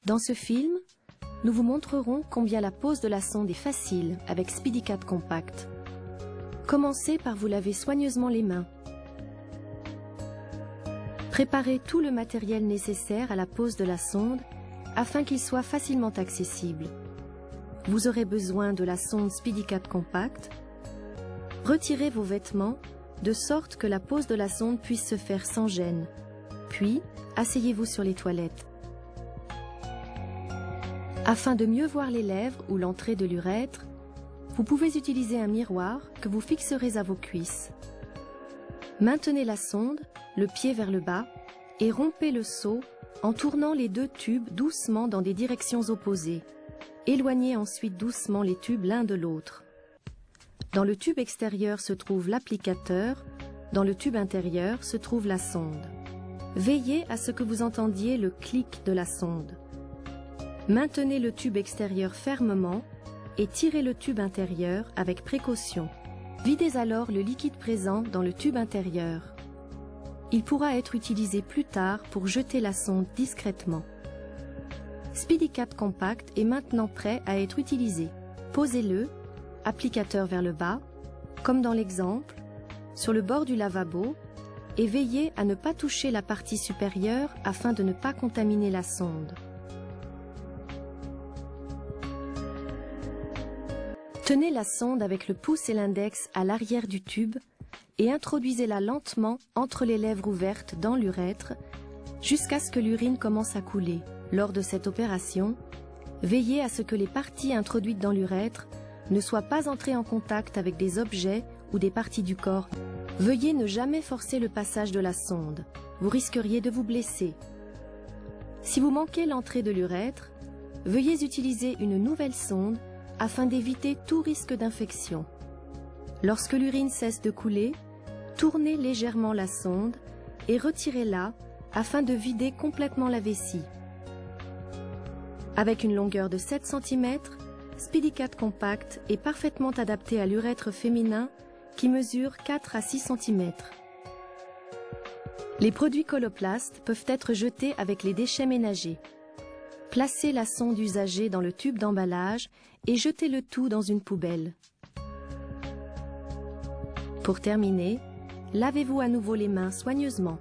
Dans ce film, nous vous montrerons combien la pose de la sonde est facile avec SpeedyCat Compact. Commencez par vous laver soigneusement les mains. Préparez tout le matériel nécessaire à la pose de la sonde afin qu'il soit facilement accessible. Vous aurez besoin de la sonde SpeedyCat Compact. Retirez vos vêtements de sorte que la pose de la sonde puisse se faire sans gêne. Puis, asseyez-vous sur les toilettes. Afin de mieux voir les lèvres ou l'entrée de l'urètre, vous pouvez utiliser un miroir que vous fixerez à vos cuisses. Maintenez la sonde, le pied vers le bas, et rompez le seau en tournant les deux tubes doucement dans des directions opposées. Éloignez ensuite doucement les tubes l'un de l'autre. Dans le tube extérieur se trouve l'applicateur, dans le tube intérieur se trouve la sonde. Veillez à ce que vous entendiez le clic de la sonde. Maintenez le tube extérieur fermement et tirez le tube intérieur avec précaution. Videz alors le liquide présent dans le tube intérieur. Il pourra être utilisé plus tard pour jeter la sonde discrètement. SpeedyCat Compact est maintenant prêt à être utilisé. Posez-le, applicateur vers le bas, comme dans l'exemple, sur le bord du lavabo, et veillez à ne pas toucher la partie supérieure afin de ne pas contaminer la sonde. Tenez la sonde avec le pouce et l'index à l'arrière du tube et introduisez-la lentement entre les lèvres ouvertes dans l'urètre jusqu'à ce que l'urine commence à couler. Lors de cette opération, veillez à ce que les parties introduites dans l'urètre ne soient pas entrées en contact avec des objets ou des parties du corps. Veuillez ne jamais forcer le passage de la sonde, vous risqueriez de vous blesser. Si vous manquez l'entrée de l'urètre, veuillez utiliser une nouvelle sonde afin d'éviter tout risque d'infection. Lorsque l'urine cesse de couler, tournez légèrement la sonde et retirez-la afin de vider complètement la vessie. Avec une longueur de 7 cm, SpeedyCat Compact est parfaitement adapté à l'urètre féminin qui mesure 4 à 6 cm. Les produits Coloplast peuvent être jetés avec les déchets ménagers. Placez la sonde usagée dans le tube d'emballage et jetez le tout dans une poubelle. Pour terminer, lavez-vous à nouveau les mains soigneusement.